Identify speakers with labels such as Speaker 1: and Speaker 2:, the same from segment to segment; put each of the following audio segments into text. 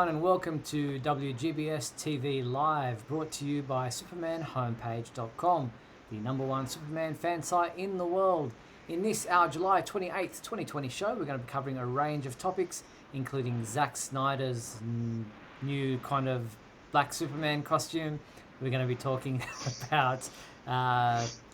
Speaker 1: everyone, and welcome to WGBS TV Live, brought to you by SupermanHomepage.com, the #1 Superman fan site in the world. In this, our July 28th, 2020 show, we're going to be covering a range of topics, including Zack Snyder's new kind of black Superman costume. We're going to be talking about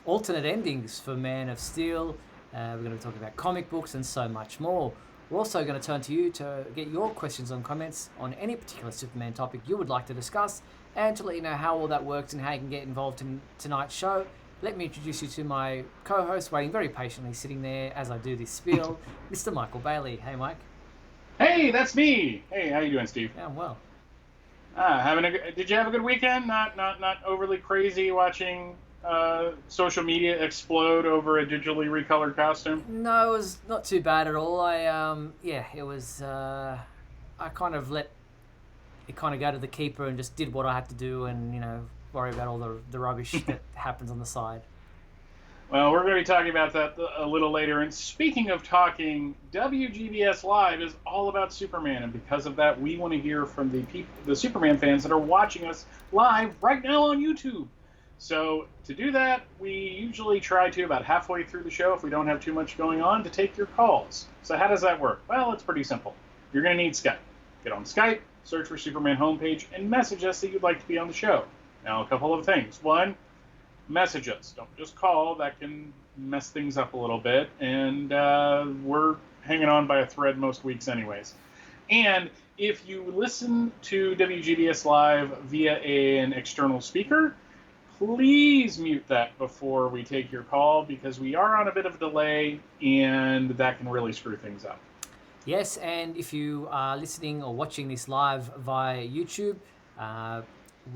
Speaker 1: alternate endings for Man of Steel. We're going to be talking about comic books and so much more. We're also going to turn to you to get your questions and comments on any particular Superman topic you would like to discuss, and to let you know how all that works and how you can get involved in tonight's show. Let me introduce you to my co-host, waiting very patiently, sitting there as I do this spiel, Mr. Michael Bailey. Hey, Mike.
Speaker 2: Hey, that's me. Hey, how you doing, Steve?
Speaker 1: Yeah, I'm well.
Speaker 2: Did you have a good weekend? Not overly crazy watching social media explode over a digitally recolored costume?
Speaker 1: No, it was not too bad at all. It was. I kind of let it kind of go to the keeper and just did what I had to do, and worry about all the rubbish that happens on the side.
Speaker 2: Well, we're going to be talking about that a little later. And speaking of talking, WGBS Live is all about Superman, and because of that, we want to hear from the Superman fans that are watching us live right now on YouTube. So to do that, we usually try to, about halfway through the show, if we don't have too much going on, to take your calls. So how does that work? Well, it's pretty simple. You're going to need Skype. Get on Skype, search for Superman Homepage, and message us that you'd like to be on the show. Now, a couple of things. One, message us. Don't just call. That can mess things up a little bit. And we're hanging on by a thread most weeks anyways. And if you listen to WGBS Live via an external speaker, please mute that before we take your call, because we are on a bit of a delay, and that can really screw things up.
Speaker 1: Yes, and if you are listening or watching this live via YouTube,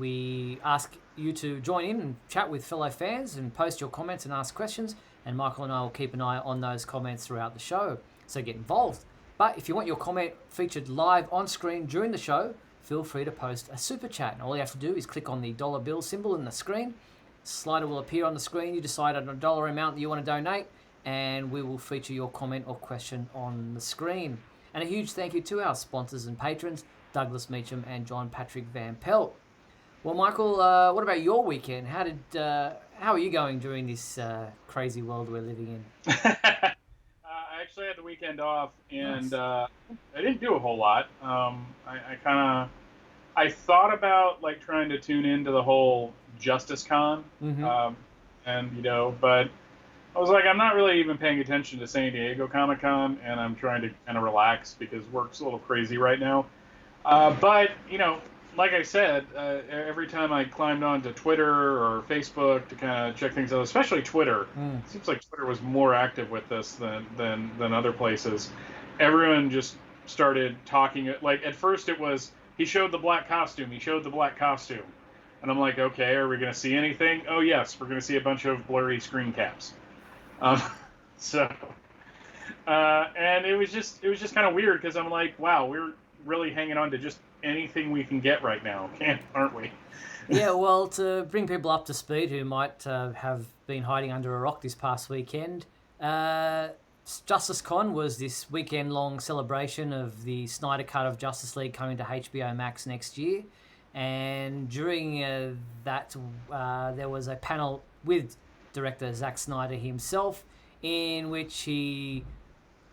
Speaker 1: we ask you to join in and chat with fellow fans and post your comments and ask questions, and Michael and I will keep an eye on those comments throughout the show, so get involved. But if you want your comment featured live on screen during the show, feel free to post a super chat, and all you have to do is click on the dollar bill symbol in the screen. Slider will appear on the screen. You decide on a dollar amount that you want to donate, and we will feature your comment or question on the screen. And a huge thank you to our sponsors and patrons, Douglas Meacham and John Patrick Van Pelt. Well, Michael, what about your weekend? How are you going during this crazy world we're living in?
Speaker 2: I actually had the weekend off, and nice. I didn't do a whole lot. I thought about trying to tune into the whole Justicecon, but I was like, I'm not really even paying attention to San Diego Comic-Con, and I'm trying to kind of relax because work's a little crazy right now. But like I said, every time I climbed onto Twitter or Facebook to kind of check things out, especially Twitter, it seems like Twitter was more active with this than other places. Everyone just started talking. At first it was, he showed the black costume. And I'm like, okay, are we going to see anything? Oh, yes, we're going to see a bunch of blurry screen caps. And it was just kind of weird, because I'm like, wow, we're really hanging on to just anything we can get right now, aren't we?
Speaker 1: Yeah, well, to bring people up to speed who might have been hiding under a rock this past weekend, Justicecon was this weekend-long celebration of the Snyder Cut of Justice League coming to HBO Max next year. And during that, there was a panel with director Zack Snyder himself, in which he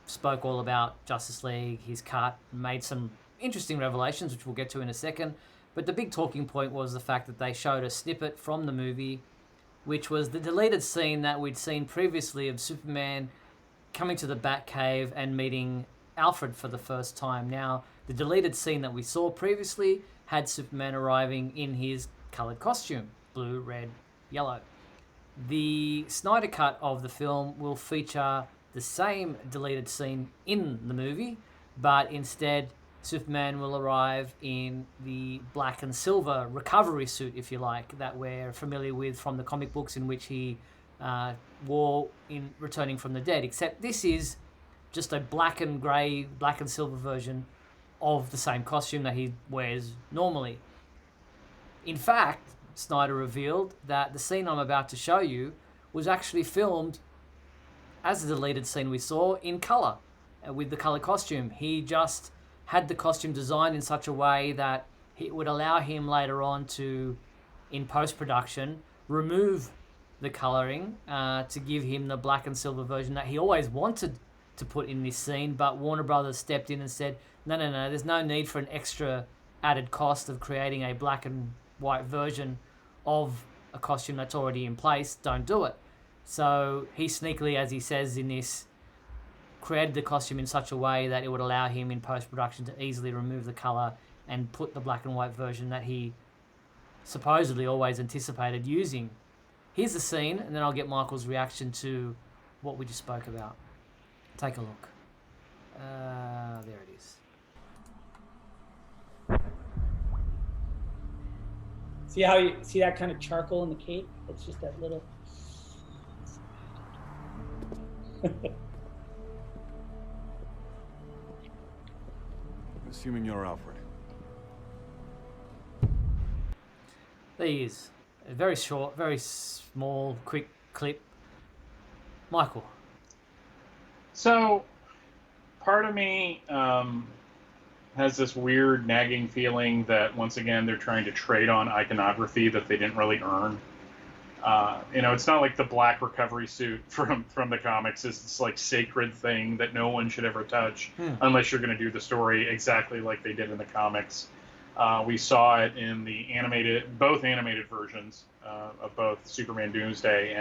Speaker 1: spoke all about Justice League, his cut, made some interesting revelations, which we'll get to in a second. But the big talking point was the fact that they showed a snippet from the movie, which was the deleted scene that we'd seen previously of Superman coming to the Batcave and meeting Alfred for the first time. Now, the deleted scene that we saw previously had Superman arriving in his coloured costume, blue, red, yellow. The Snyder Cut of the film will feature the same deleted scene in the movie, but instead Superman will arrive in the black and silver recovery suit, if you like, that we're familiar with from the comic books, in which he wore in Returning from the Dead, except this is just a black and grey, black and silver version of the same costume that he wears normally. In fact, Snyder revealed that the scene I'm about to show you was actually filmed as the deleted scene we saw in colour, with the colour costume. He just had the costume designed in such a way that it would allow him later on to, in post-production, remove the colouring to give him the black and silver version that he always wanted to put in this scene, but Warner Brothers stepped in and said, no, there's no need for an extra added cost of creating a black and white version of a costume that's already in place. Don't do it. So he sneakily, as he says in this, created the costume in such a way that it would allow him in post-production to easily remove the colour and put the black and white version that he supposedly always anticipated using. Here's the scene, and then I'll get Michael's reaction to what we just spoke about. Take a look. There it is.
Speaker 3: See how you see that kind of charcoal in the cape? It's just that little.
Speaker 4: Assuming you're Alfred.
Speaker 1: There he is. A very short, very small, quick clip. Michael.
Speaker 2: So, part of me has this weird nagging feeling that, once again, they're trying to trade on iconography that they didn't really earn. It's not like the black recovery suit from the comics is this like sacred thing that no one should ever touch unless you're going to do the story exactly like they did in the comics. We saw it in the both animated versions of both Superman Doomsday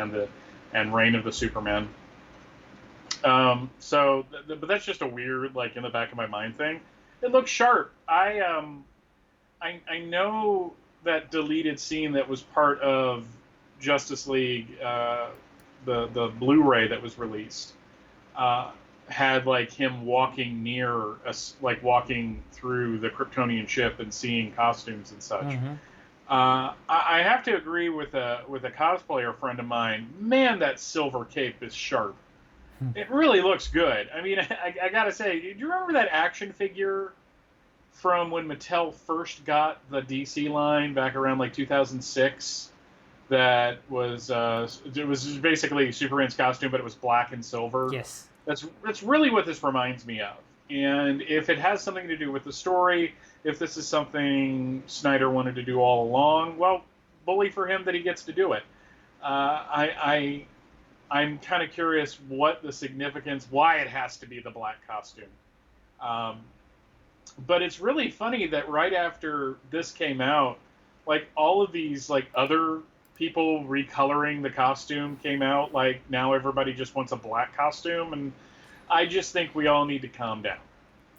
Speaker 2: and Reign of the Supermen. But that's just a weird, like, in the back of my mind thing. It looks sharp. I know that deleted scene that was part of Justice League, the Blu-ray that was released, had like him walking near us, like walking through the Kryptonian ship and seeing costumes and such.
Speaker 1: Mm-hmm.
Speaker 2: I have to agree with a cosplayer friend of mine. Man, that silver cape is sharp. It really looks good. I mean, I gotta say, do you remember that action figure from when Mattel first got the DC line back around like 2006? That was it was basically Superman's costume, but it was black and silver.
Speaker 1: Yes.
Speaker 2: That's really what this reminds me of. And if it has something to do with the story, if this is something Snyder wanted to do all along, well, bully for him that he gets to do it. I'm kind of curious what the significance, why it has to be the black costume. But it's really funny that right after this came out, like all of these like other people recoloring the costume came out. Like now everybody just wants a black costume, and I just think we all need to calm down.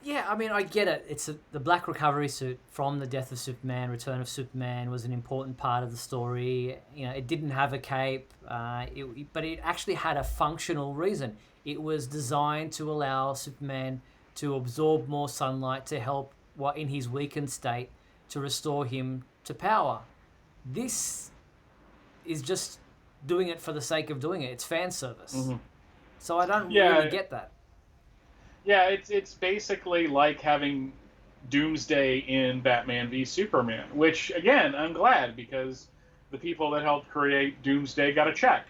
Speaker 1: Yeah, I mean, I get it. It's the black recovery suit from the Death of Superman, Return of Superman was an important part of the story. You know, it didn't have a cape, but it actually had a functional reason. It was designed to allow Superman to absorb more sunlight to help, in his weakened state, to restore him to power. This is just doing it for the sake of doing it. It's fan service. Mm-hmm. So I don't really get that.
Speaker 2: Yeah, it's basically like having Doomsday in Batman v Superman, which, again, I'm glad, because the people that helped create Doomsday got a check.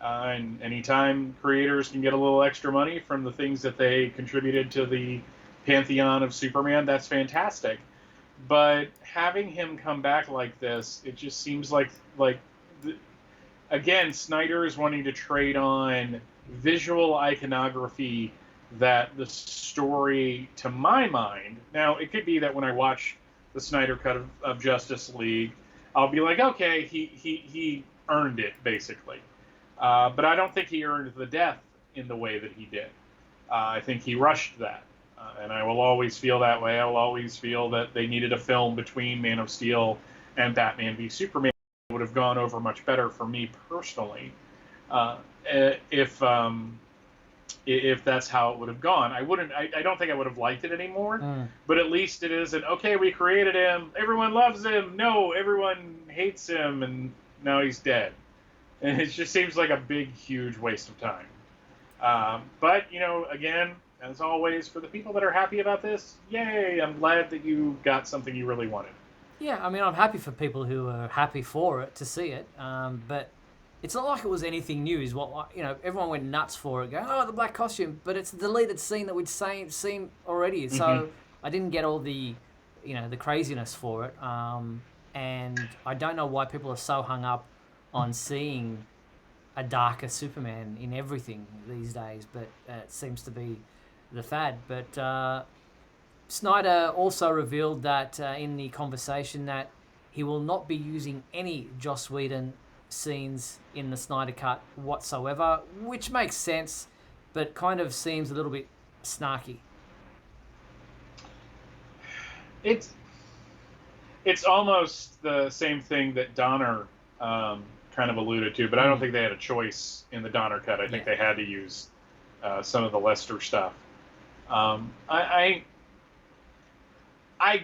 Speaker 2: And anytime creators can get a little extra money from the things that they contributed to the pantheon of Superman, that's fantastic. But having him come back like this, it just seems like again, Snyder is wanting to trade on visual iconography that the story, to my mind, now it could be that when I watch the Snyder cut of Justice League, I'll be like, okay, he earned it, basically. But I don't think he earned the death in the way that he did. I think he rushed that. And I will always feel that way. I will always feel that they needed a film between Man of Steel and Batman v Superman. It would have gone over much better for me personally if that's how it would have gone. I don't think I would have liked it anymore, but at least it isn't, okay, we created him, everyone loves him, no, everyone hates him, and now he's dead. And it just seems like a big, huge waste of time. But, again, as always, for the people that are happy about this, yay, I'm glad that you got something you really wanted.
Speaker 1: Yeah, I mean, I'm happy for people who are happy for it, to see it, but it's not like it was anything new, is what, everyone went nuts for it, going, oh, the black costume, but it's a deleted scene that we'd seen already, so I didn't get all the, the craziness for it. And I don't know why people are so hung up on seeing a darker Superman in everything these days, but it seems to be the fad. But Snyder also revealed that in the conversation that he will not be using any Joss Whedon scenes in the Snyder Cut whatsoever, which makes sense, but kind of seems a little bit snarky.
Speaker 2: It's almost the same thing that Donner kind of alluded to, but I don't think they had a choice in the Donner cut. I think they had to use some of the Lester stuff. I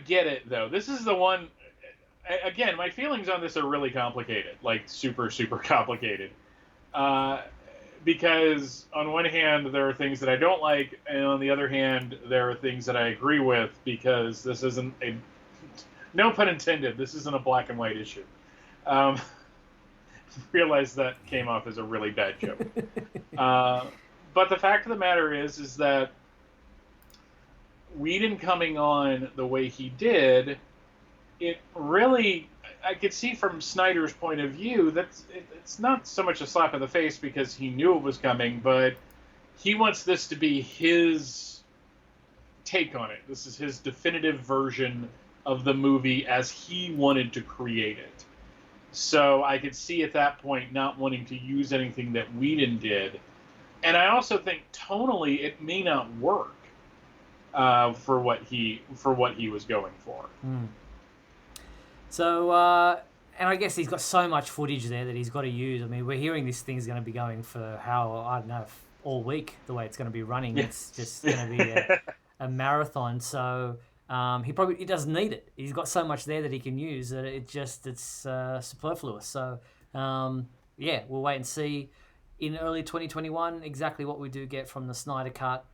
Speaker 2: get it, though. This is the one. Again, my feelings on this are really complicated, like super, super complicated. Because on one hand, there are things that I don't like, and on the other hand, there are things that I agree with, because this isn't a, no pun intended, this isn't a black and white issue. Realize that came off as a really bad joke. But the fact of the matter is that Whedon coming on the way he did, it really, I could see from Snyder's point of view that it's not so much a slap in the face because he knew it was coming, but he wants this to be his take on it. This is his definitive version of the movie as he wanted to create it. So I could see at that point not wanting to use anything that Whedon did. And I also think tonally it may not work for what he was going for.
Speaker 1: So, and I guess he's got so much footage there that he's got to use. I mean, we're hearing this thing's going to be going for I don't know, all week, the way it's going to be running. It's just going to be a marathon. So he doesn't need it. He's got so much there that he can use that it's superfluous. So, we'll wait and see in early 2021 exactly what we do get from the Snyder Cut.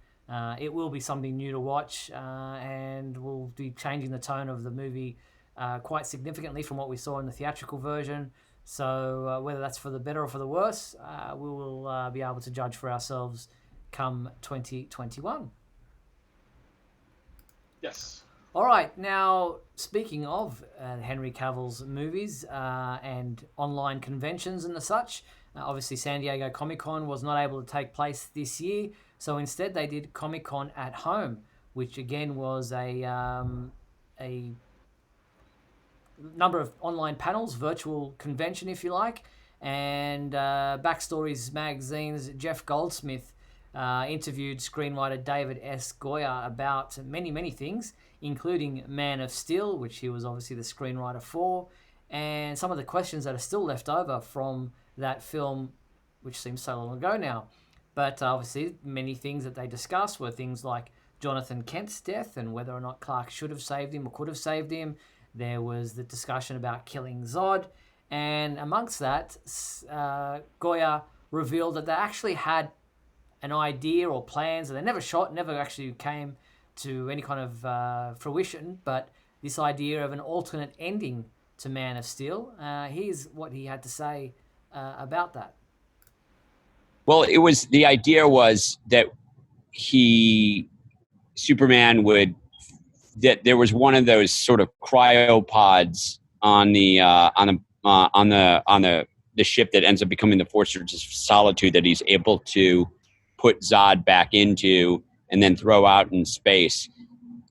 Speaker 1: It will be something new to watch, and we'll be changing the tone of the movie quite significantly from what we saw in the theatrical version. So whether that's for the better or for the worse, we will be able to judge for ourselves come 2021.
Speaker 2: Yes.
Speaker 1: All right. Now, speaking of Henry Cavill's movies and online conventions and the such, obviously San Diego Comic-Con was not able to take place this year, so instead they did Comic-Con at home, which again was a number of online panels, virtual convention if you like, and Backstories Magazine's Jeff Goldsmith interviewed screenwriter David S. Goyer about many things, including Man of Steel, which he was obviously the screenwriter for, and some of the questions that are still left over from that film, which seems so long ago now. But obviously many things that they discussed were things like Jonathan Kent's death and whether or not Clark should have saved him or could have saved him. There was the discussion about killing Zod, and amongst that, Goyer revealed that they actually had an idea or plans that they never shot, never actually came to any kind of fruition, but this idea of an alternate ending to Man of Steel. Here's what he had to say about that.
Speaker 4: Well, the idea was that Superman would, that there was one of those sort of cryopods on the ship that ends up becoming the Fortress of Solitude that he's able to put Zod back into and then throw out in space.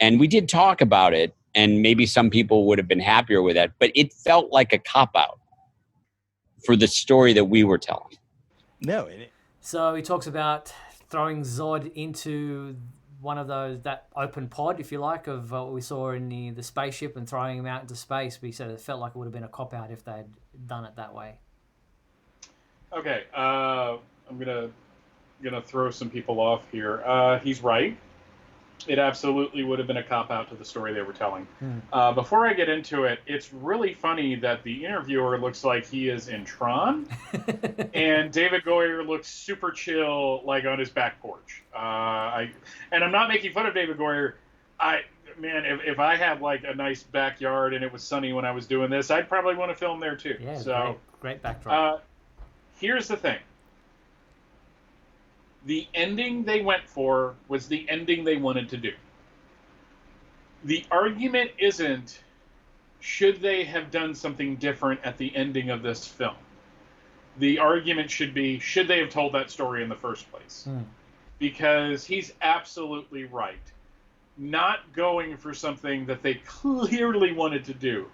Speaker 4: And we did talk about it, and maybe some people would have been happier with it, but it felt like a cop-out for the story that we were telling.
Speaker 5: No.
Speaker 1: So he talks about throwing Zod into one of that open pod, if you like, of what we saw in the spaceship and throwing him out into space. But he said it felt like it would have been a cop-out if they had done it that way. Okay,
Speaker 2: I'm gonna throw some people off here. He's right. It absolutely would have been a cop-out to the story they were telling. Before I get into it, it's really funny that the interviewer looks like he is in Tron, and David Goyer looks super chill, like on his back porch. And I'm not making fun of David Goyer. If I had like a nice backyard and it was sunny when I was doing this, I'd probably want to film there too.
Speaker 1: Yeah,
Speaker 2: so
Speaker 1: great backdrop.
Speaker 2: Here's the thing. The ending they went for was the ending they wanted to do. The argument isn't, should they have done something different at the ending of this film? The argument should be, should they have told that story in the first place? Because he's absolutely right. Not going for something that they clearly wanted to do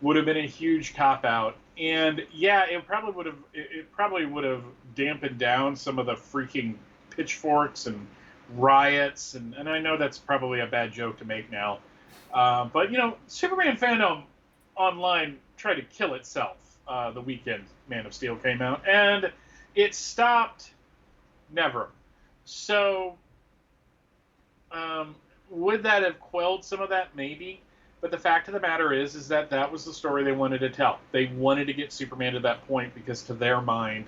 Speaker 2: would have been a huge cop-out. And yeah, it probably would have dampened down some of the freaking pitchforks and riots. And I know that's probably a bad joke to make now. But, you know, Superman fandom online tried to kill itself the weekend Man of Steel came out. And it stopped never. So, would that have quelled some of that? Maybe. But the fact of the matter is that that was the story they wanted to tell. They wanted to get Superman to that point because to their mind,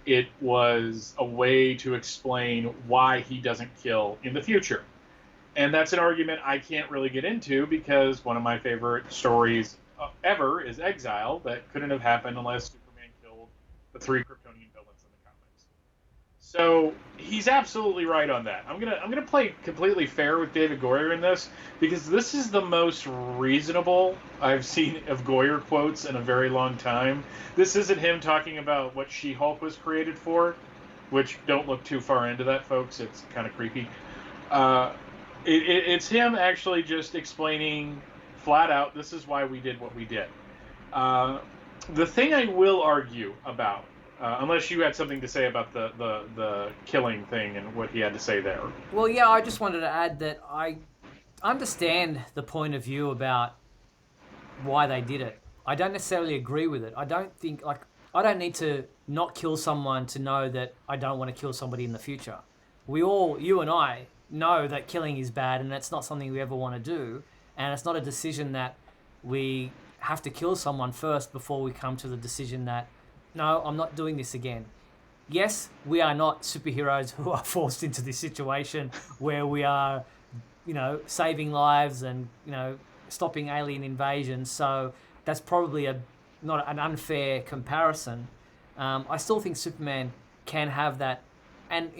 Speaker 2: it was a way to explain why he doesn't kill in the future. And that's an argument I can't really get into because one of my favorite stories ever is Exile that couldn't have happened unless Superman killed the 3 Kryptonian villains in the comics. So he's absolutely right on that. I'm gonna play completely fair with David Goyer in this because this is the most reasonable I've seen of Goyer quotes in a very long time. This isn't him talking about what She-Hulk was created for, which don't look too far into that, folks. It's kind of creepy. It's him actually just explaining flat out, this is why we did what we did. The thing I will argue about, unless you had something to say about the killing thing and what he had to say there.
Speaker 1: Well, yeah, I just wanted to add that I understand the point of view about why they did it. I don't necessarily agree with it. I don't think, like, I don't need to not kill someone to know that I don't want to kill somebody in the future. We all, you and I, know that killing is bad and that's not something we ever want to do. And it's not a decision that we have to kill someone first before we come to the decision that, no, I'm not doing this again. Yes, we are not superheroes who are forced into this situation where we are, you know, saving lives and, you know, stopping alien invasion. So that's probably not an unfair comparison. I still think Superman can have that. And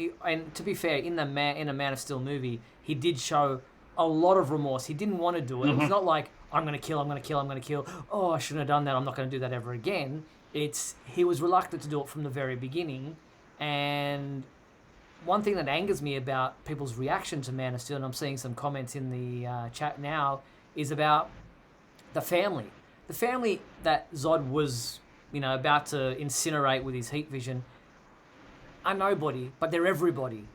Speaker 1: to be fair, in a Man of Steel movie, he did show a lot of remorse. He didn't want to do it. Mm-hmm. It was not like, I'm going to kill. Oh, I shouldn't have done that. I'm not going to do that ever again. He was reluctant to do it from the very beginning. And one thing that angers me about people's reaction to Man of Steel, and I'm seeing some comments in the chat now, is about the family. The family that Zod was, you know, about to incinerate with his heat vision are nobody, but they're everybody.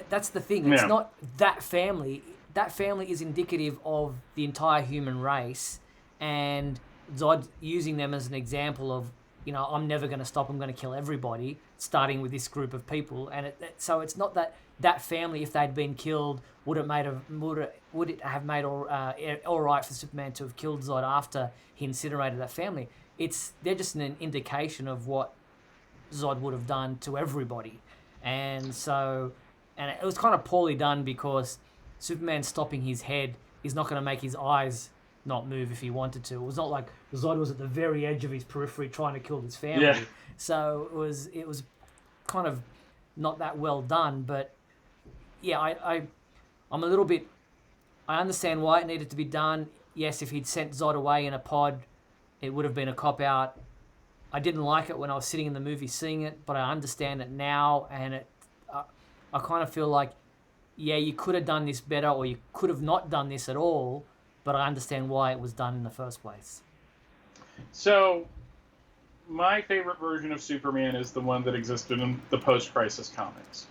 Speaker 1: That's the thing. Yeah. It's not that family. That family is indicative of the entire human race, and Zod using them as an example of, you know, I'm never going to stop. I'm going to kill everybody, starting with this group of people. And so it's not that family, if they'd been killed, would it have made all right for Superman to have killed Zod after he incinerated that family? They're just an indication of what Zod would have done to everybody. And so, and it was kind of poorly done because Superman stopping his head is not going to make his eyes not move if he wanted to. It was not like Zod was at the very edge of his periphery trying to kill his family. Yeah. So it was kind of not that well done. But yeah, I'm a little bit, I understand why it needed to be done. Yes, if he'd sent Zod away in a pod, it would have been a cop-out. I didn't like it when I was sitting in the movie seeing it, but I understand it now, and I kind of feel like, yeah, you could have done this better, or you could have not done this at all, but I understand why it was done in the first place.
Speaker 2: So, my favorite version of Superman is the one that existed in the post-crisis comics.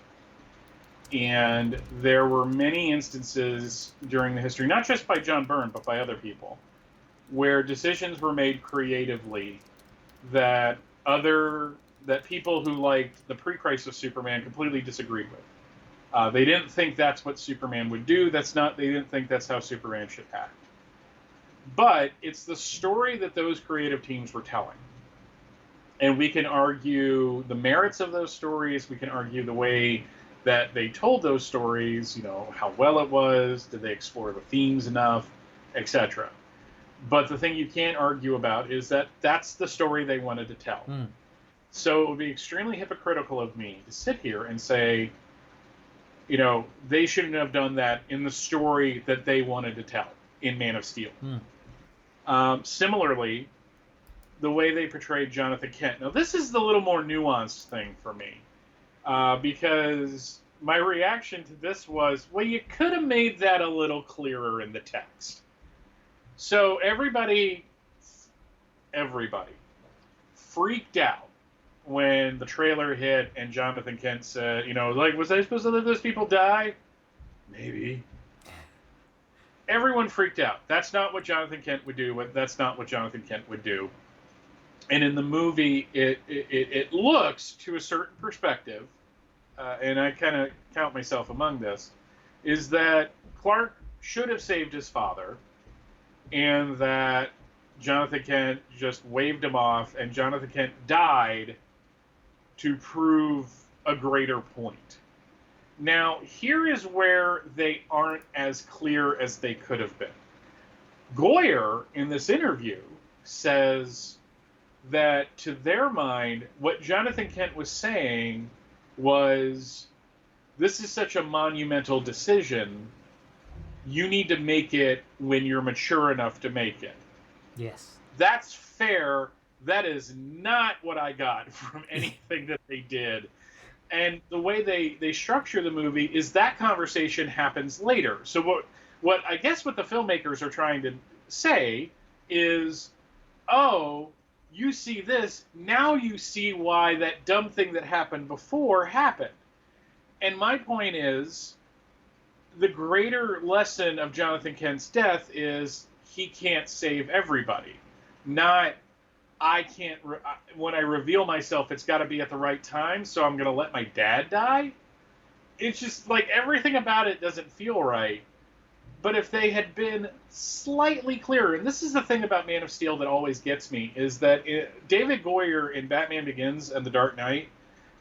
Speaker 2: And there were many instances during the history, not just by John Byrne, but by other people, where decisions were made creatively that people who liked the pre-crisis Superman completely disagreed with. They didn't think that's what Superman would do. They didn't think that's how Superman should act. But it's the story that those creative teams were telling. And we can argue the merits of those stories. We can argue the way that they told those stories, you know, how well it was, did they explore the themes enough, etc. But the thing you can't argue about is that that's the story they wanted to tell. Mm. So it would be extremely hypocritical of me to sit here and say, you know, they shouldn't have done that in the story that they wanted to tell. in Man of Steel.
Speaker 1: Hmm.
Speaker 2: Similarly, the way they portrayed Jonathan Kent. Now, this is the little more nuanced thing for me, because my reaction to this was, well, you could have made that a little clearer in the text. So everybody freaked out when the trailer hit and Jonathan Kent said, like, was I supposed to let those people die? Maybe. Everyone freaked out. That's not what Jonathan Kent would do. That's not what Jonathan Kent would do. And in the movie, it looks, to a certain perspective, and I kind of count myself among this, is that Clark should have saved his father, and that Jonathan Kent just waved him off, and Jonathan Kent died to prove a greater point. Now, here is where they aren't as clear as they could have been. Goyer, in this interview, says that, to their mind, what Jonathan Kent was saying was, this is such a monumental decision, you need to make it when you're mature enough to make it.
Speaker 1: Yes.
Speaker 2: That's fair. That is not what I got from anything that they did. And the way they structure the movie is that conversation happens later. So what I guess what the filmmakers are trying to say is, oh, you see this, now you see why that dumb thing that happened before happened. And my point is, the greater lesson of Jonathan Kent's death is he can't save everybody. Not, I can't, when I reveal myself, it's got to be at the right time, so I'm going to let my dad die? It's just, like, everything about it doesn't feel right. But if they had been slightly clearer, and this is the thing about Man of Steel that always gets me, is that David Goyer in Batman Begins and The Dark Knight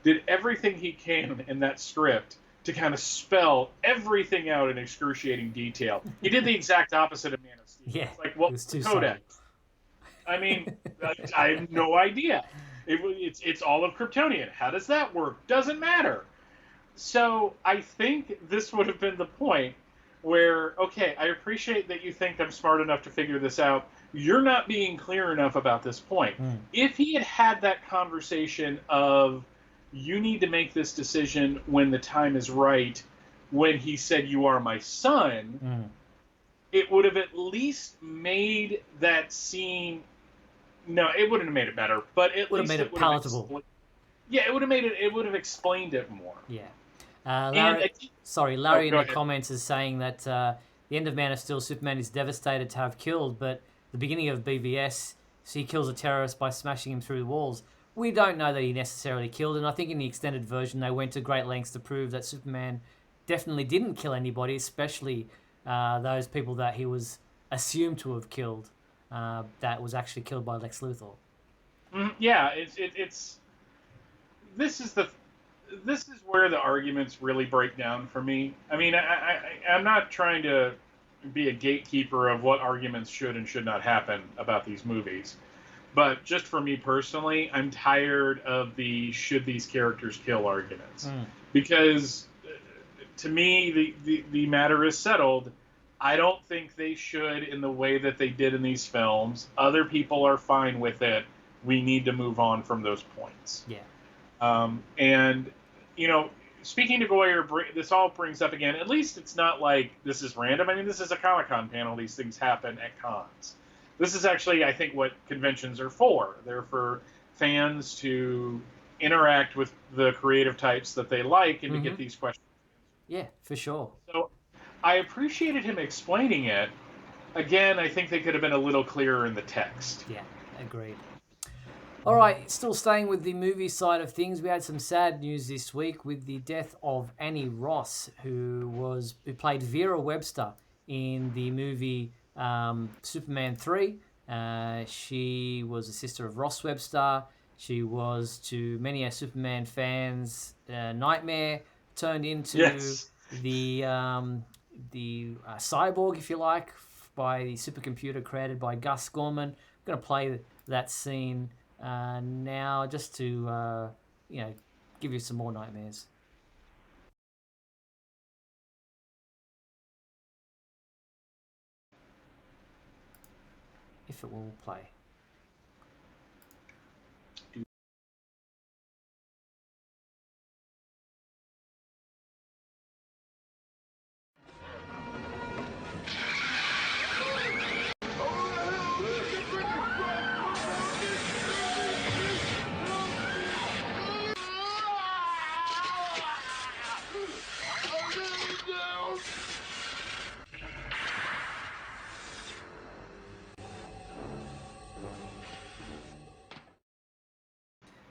Speaker 2: did everything he can in that script to kind of spell everything out in excruciating detail. He did the exact opposite of Man of Steel.
Speaker 1: Yeah,
Speaker 2: It's like, what was the Codex? I mean, I have no idea. It's all of Kryptonian. How does that work? Doesn't matter. So I think this would have been the point where, okay, I appreciate that you think I'm smart enough to figure this out. You're not being clear enough about this point. If he had had that conversation of, you need to make this decision when the time is right, when he said, you are my son, it would have at least made that scene, no, it wouldn't have made it better, but at
Speaker 1: would
Speaker 2: least
Speaker 1: have made it palatable.
Speaker 2: It would have explained it more.
Speaker 1: Yeah. Larry in the comments is saying that the end of Man of Steel, Superman is devastated to have killed, but the beginning of BVS, he kills a terrorist by smashing him through the walls. We don't know that he necessarily killed, and I think in the extended version they went to great lengths to prove that Superman definitely didn't kill anybody, especially those people that he was assumed to have killed, that was actually killed by Lex Luthor.
Speaker 2: Yeah, it's this is where the arguments really break down for me. I mean, I'm not trying to be a gatekeeper of what arguments should and should not happen about these movies. But just for me personally, I'm tired of the should these characters kill arguments. Because to me, the matter is settled. I don't think they should in the way that they did in these films. Other people are fine with it. We need to move on from those points.
Speaker 1: Yeah.
Speaker 2: And, speaking to Goyer, this all brings up again, at least it's not like this is random. I mean, this is a Comic-Con panel. These things happen at cons. This is actually, I think, what conventions are for. They're for fans to interact with the creative types that they like and to get these questions answered.
Speaker 1: Yeah, for sure.
Speaker 2: So I appreciated him explaining it. Again, I think they could have been a little clearer in the text.
Speaker 1: Yeah, agreed. All right, still staying with the movie side of things, we had some sad news this week with the death of Annie Ross, who played Vera Webster in the movie Superman 3. She was a sister of Ross Webster. She was, to many a Superman fans, nightmare, turned into the cyborg, if you like, by the supercomputer created by Gus Gorman. I'm going to play that scene now, just to give you some more nightmares. if it will play.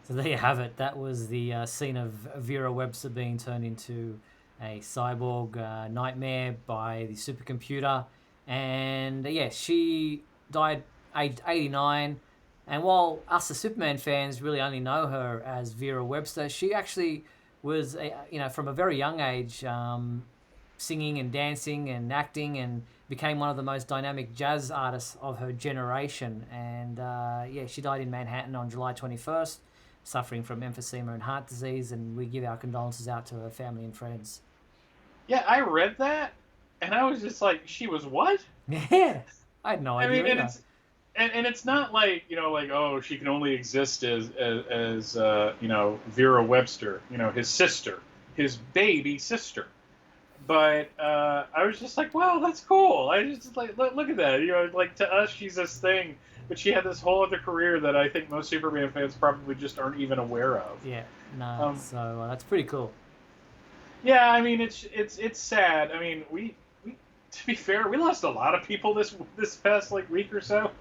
Speaker 1: So there you have it. That was the scene of Vera Webster being turned into a cyborg nightmare by the supercomputer. And yeah, she died aged 89. And while us, the Superman fans, really only know her as Vera Webster, she actually was, from a very young age, singing and dancing and acting, and became one of the most dynamic jazz artists of her generation. And she died in Manhattan on July 21st. Suffering from emphysema and heart disease, and we give our condolences out to her family and friends.
Speaker 2: Yeah, I read that, and I was just like, she was what?
Speaker 1: Yeah, I had no idea.
Speaker 2: I mean, and it's not like, oh, she can only exist as Vera Webster, his sister, his baby sister. But I was just like, wow, that's cool. I just like, look at that. Like, to us, she's this thing. But she had this whole other career that I think most Superman fans probably just aren't even aware of.
Speaker 1: Yeah, no. So that's pretty cool.
Speaker 2: Yeah, I mean, it's sad. I mean, we to be fair, we lost a lot of people this past week or so.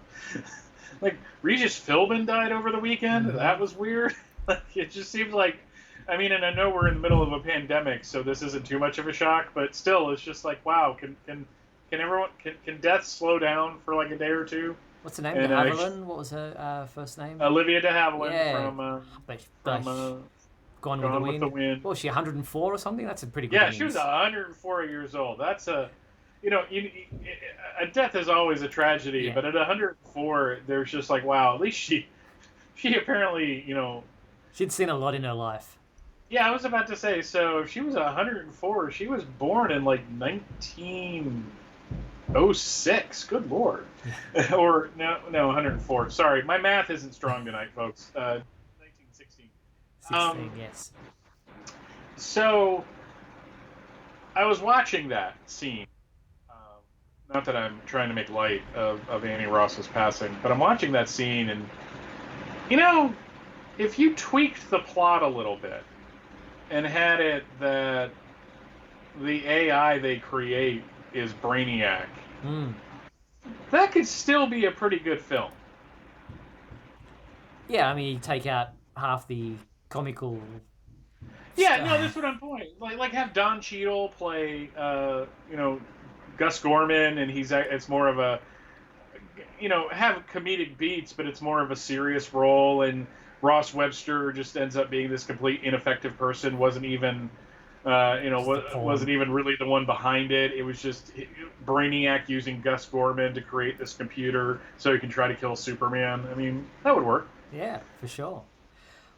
Speaker 2: Like Regis Philbin died over the weekend. Mm-hmm. That was weird. It just seems like, I mean, and I know we're in the middle of a pandemic, so this isn't too much of a shock. But still, it's just like, wow, can death slow down for a day or two?
Speaker 1: What's her name? De Havilland? What was her first name?
Speaker 2: Olivia De Havilland
Speaker 1: from Gone with the Wind. What was she, 104 or something? That's a pretty good
Speaker 2: innings. She was 104 years old. That's a death is always a tragedy, but at 104, there's just like, wow, at least she apparently,
Speaker 1: she'd seen a lot in her life.
Speaker 2: Yeah, I was about to say, so if she was 104, she was born in 1906. Good Lord. Or no, 104. Sorry, my math isn't strong tonight, folks. 1916.
Speaker 1: 16, yes.
Speaker 2: So I was watching that scene. Not that I'm trying to make light of Annie Ross's passing, but I'm watching that scene, and if you tweaked the plot a little bit and had it that the AI they create is Brainiac, that could still be a pretty good film.
Speaker 1: Yeah, I mean, you take out half the comical.
Speaker 2: Yeah, no, that's what I'm pointing. Like have Don Cheadle play, Gus Gorman, and it's more of a, have comedic beats, but it's more of a serious role, and Ross Webster just ends up being this complete ineffective person. Wasn't even really the one behind it. It was just Brainiac using Gus Gorman to create this computer so he can try to kill Superman. I mean, that would work.
Speaker 1: Yeah, for sure.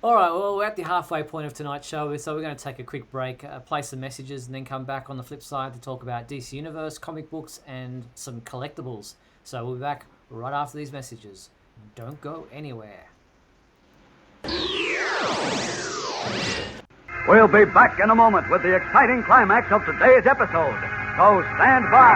Speaker 1: All right, well, we're at the halfway point of tonight's show, so we're going to take a quick break, play some messages, and then come back on the flip side to talk about DC Universe, comic books, and some collectibles. So we'll be back right after these messages. Don't go anywhere.
Speaker 5: We'll be back in a moment with the exciting climax of today's episode. So stand by.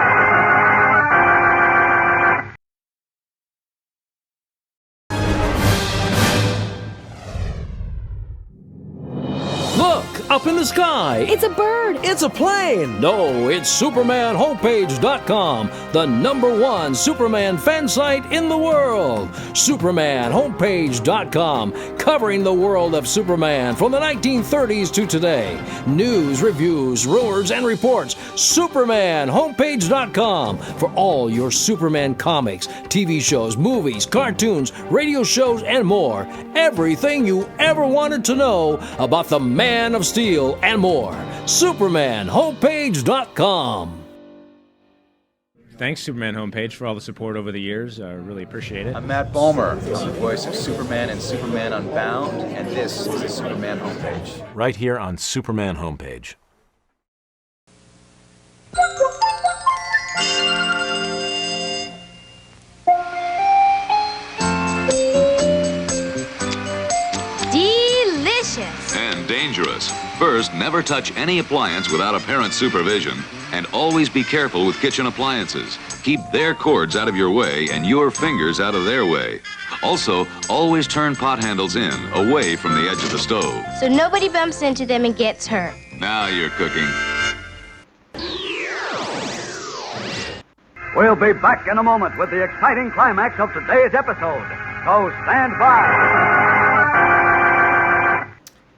Speaker 6: Look, up in the sky.
Speaker 7: It's a bird.
Speaker 6: It's a plane. No, it's SupermanHomepage.com, the #1 Superman fan site in the world. SupermanHomepage.com, covering the world of Superman from the 1930s to today. News, reviews, rumors, and reports. SupermanHomepage.com for all your Superman comics, TV shows, movies, cartoons, radio shows, and more. Everything you ever wanted to know about the Man of Steel and more. SupermanHomepage.com.
Speaker 8: Thanks, Superman Homepage, for all the support over the years. I really appreciate it.
Speaker 9: I'm Matt Bomer. I'm the voice of Superman and Superman Unbound, and this is the Superman Homepage.
Speaker 10: Right here on Superman Homepage.
Speaker 7: First, never touch any appliance without a parent's supervision, and always be careful with kitchen appliances. Keep their cords out of your way and your fingers out of their way. Also, always turn pot handles in, away from the edge of the stove.
Speaker 11: So nobody bumps into them and gets hurt.
Speaker 7: Now you're cooking.
Speaker 5: We'll be back in a moment with the exciting climax of today's episode. So stand by.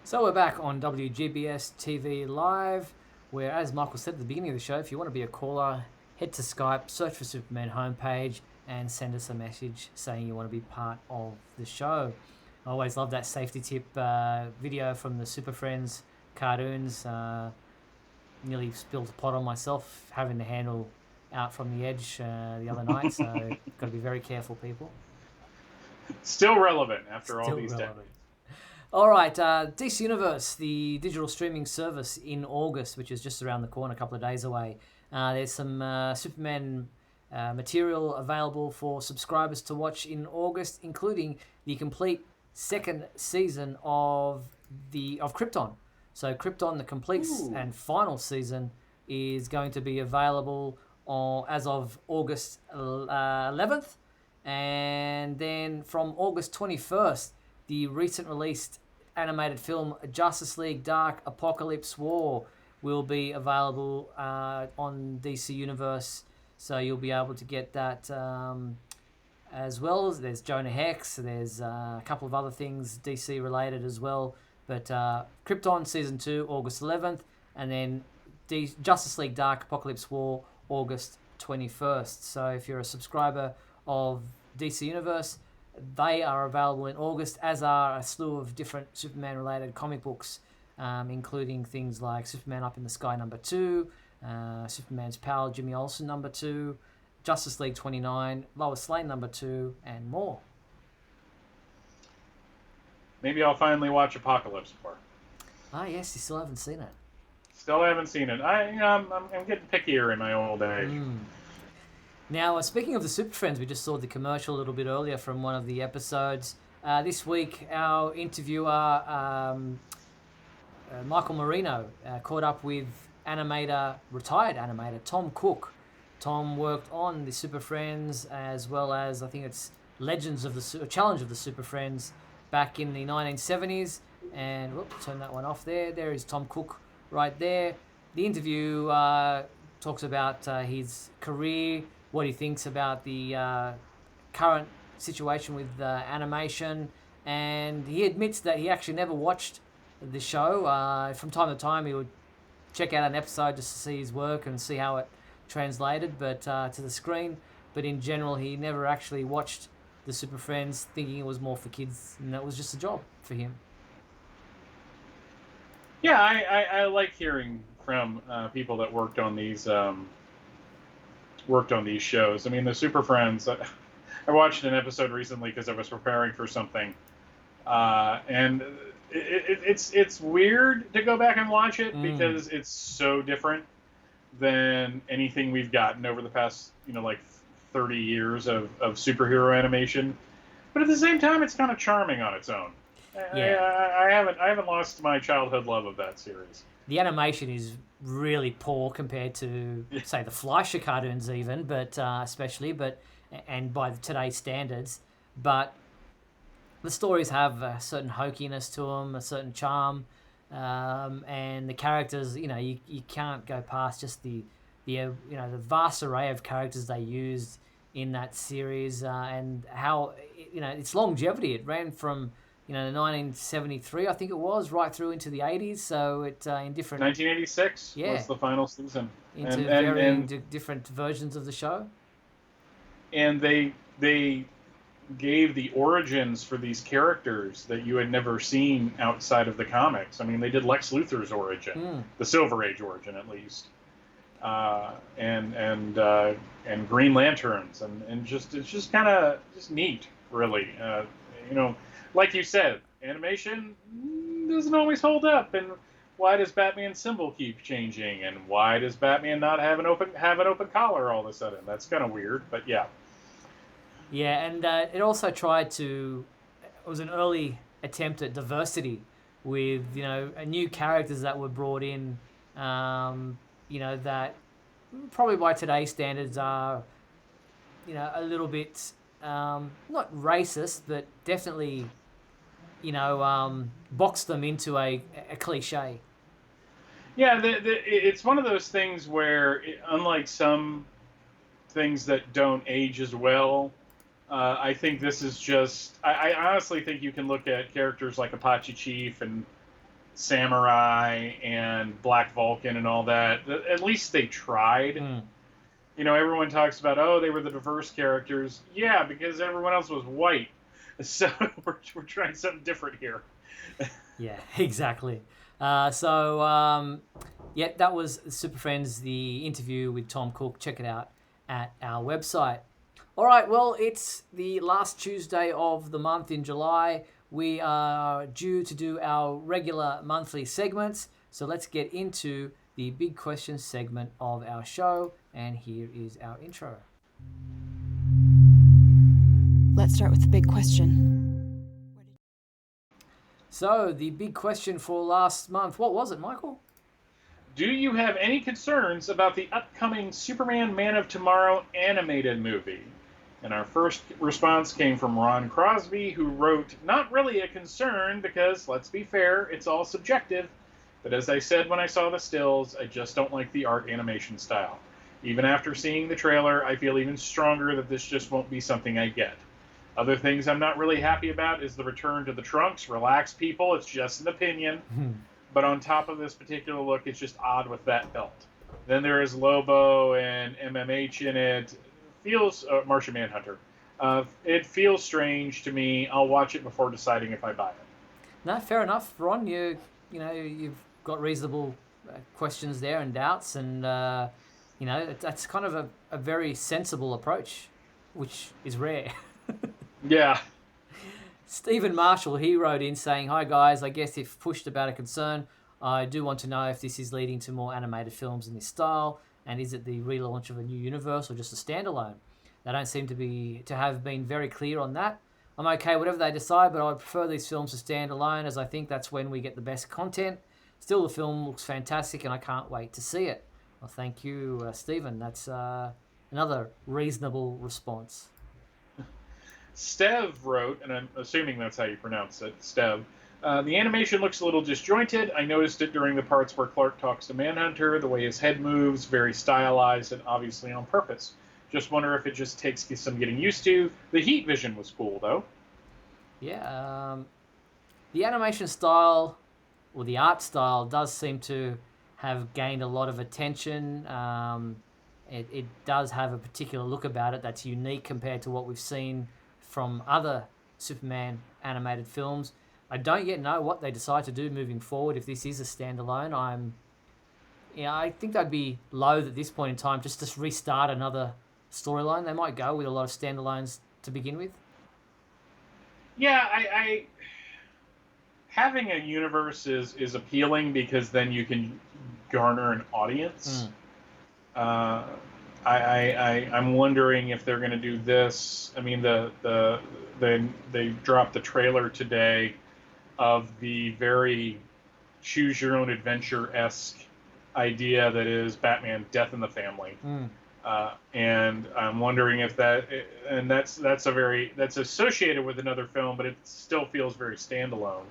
Speaker 1: So we're back on WGBS TV Live, where, as Michael said at the beginning of the show, if you want to be a caller, head to Skype, search for Superman homepage, and send us a message saying you want to be part of the show. I always love that safety tip video from the Super Friends cartoons. Nearly spilled a pot on myself having the handle out from the edge the other night, so got to be very careful, people.
Speaker 2: Still relevant after all these decades.
Speaker 1: All right, DC Universe, the digital streaming service in August, which is just around the corner, a couple of days away. There's some Superman material available for subscribers to watch in August, including the complete second season of Krypton. So Krypton, the complete and final season, is going to be available as of August 11th. And then from August 21st, the recent released animated film Justice League Dark Apocalypse War will be available on DC Universe. So you'll be able to get that as well. There's Jonah Hex, there's a couple of other things DC related as well. But Krypton Season 2, August 11th, and then Justice League Dark Apocalypse War, August 21st. So if you're a subscriber of DC Universe, they are available in August, as are a slew of different Superman-related comic books, including things like Superman Up in the Sky #2, Superman's Pal Jimmy Olsen #2, Justice League 29, Lois Lane #2, and more.
Speaker 2: Maybe I'll finally watch Apocalypse War.
Speaker 1: Ah, yes, you still haven't seen it.
Speaker 2: Still haven't seen it. I'm getting pickier in my old age.
Speaker 1: Now, speaking of the Super Friends, we just saw the commercial a little bit earlier from one of the episodes. This week, our interviewer, Michael Marino, caught up with retired animator Tom Cook. Tom worked on the Super Friends, as well as, I think it's Challenge of the Super Friends, back in the 1970s. And, turn that one off there. There is Tom Cook right there. The interview talks about his career, what he thinks about the current situation with animation, and he admits that he actually never watched the show. From time to time, he would check out an episode just to see his work and see how it translated to the screen. But in general, he never actually watched the Super Friends, thinking it was more for kids, and that was just a job for him.
Speaker 2: Yeah, I like hearing from people that worked on these shows. I mean, the Super Friends. I watched an episode recently because I was preparing for something, and it's weird to go back and watch it because it's so different than anything we've gotten over the past 30 years of superhero animation. But at the same time, it's kind of charming on its own. Yeah. I haven't lost my childhood love of that series.
Speaker 1: The animation is really poor compared to, say, the Fleischer cartoons even, but and by today's standards. But the stories have a certain hokiness to them, a certain charm, and the characters, you can't go past just the vast array of characters they used in that series, and how its longevity. It ran from 1973, I think it was, right through into the 80s. So it in different
Speaker 2: 1986 was the final season.
Speaker 1: Into varying different versions of the show.
Speaker 2: And they gave the origins for these characters that you had never seen outside of the comics. I mean, they did Lex Luthor's origin, the Silver Age origin at least, and Green Lanterns, and it's just kind of neat, really. Like you said, animation doesn't always hold up, and why does Batman's symbol keep changing, and why does Batman not have an open collar all of a sudden? That's kind of weird, but yeah.
Speaker 1: Yeah, and it also tried to. It was an early attempt at diversity with new characters that were brought in, that probably by today's standards are a little bit not racist, but definitely box them into a cliche.
Speaker 2: Yeah, it's one of those things where, unlike some things that don't age as well, I think this is just... I honestly think you can look at characters like Apache Chief and Samurai and Black Vulcan and all that. At least they tried. Everyone talks about, oh, they were the diverse characters. Yeah, because everyone else was white. So we're trying something different here.
Speaker 1: Yeah, exactly. That was Super Friends, the interview with Tom Cook. Check it out at our website. All right, well, it's the last Tuesday of the month in July. We are due to do our regular monthly segments, so let's get into the big question segment of our show, and here is our intro.
Speaker 12: Let's start with the big question.
Speaker 1: So, the big question for last month, what was it, Michael?
Speaker 2: Do you have any concerns about the upcoming Superman Man of Tomorrow animated movie? And our first response came from Ron Crosby, who wrote, not really a concern because, let's be fair, it's all subjective. But as I said when I saw the stills, I just don't like the art animation style. Even after seeing the trailer, I feel even stronger that this just won't be something I get. Other things I'm not really happy about is the return to the trunks. Relax, people, it's just an opinion. But on top of this particular look, it's just odd with that belt. Then there is Lobo and MMH in it. Feels Martian Manhunter. It feels strange to me. I'll watch it before deciding if I buy it.
Speaker 1: No, fair enough, Ron. You've got reasonable questions there and doubts, and that's kind of a very sensible approach, which is rare.
Speaker 2: Yeah.
Speaker 1: Stephen Marshall, he wrote in saying, "Hi guys, I guess if pushed about a concern, I do want to know if this is leading to more animated films in this style, and is it the relaunch of a new universe or just a standalone? They don't seem to have been very clear on that. I'm okay, whatever they decide, but I would prefer these films to stand alone, as I think that's when we get the best content. Still, the film looks fantastic, and I can't wait to see it." Well, thank you, Stephen. That's another reasonable response.
Speaker 2: Stev wrote, and I'm assuming that's how you pronounce it, Stev, the animation looks a little disjointed. I noticed it during the parts where Clark talks to Manhunter, the way his head moves, very stylized and obviously on purpose. Just wonder if it just takes some getting used to. The heat vision was cool, though.
Speaker 1: Yeah, the animation style, or the art style, does seem to have gained a lot of attention. It does have a particular look about it that's unique compared to what we've seen from other Superman animated films. I don't yet know what they decide to do moving forward if this is a standalone. I think they'd be loath at this point in time just to restart another storyline. They might go with a lot of standalones to begin with.
Speaker 2: Yeah, I having a universe is appealing because then you can garner an audience. I'm wondering if they're going to do this. I mean, they dropped the trailer today of the very choose your own adventure-esque idea that is Batman Death in the Family. And I'm wondering if that's associated with another film, but it still feels very standalone.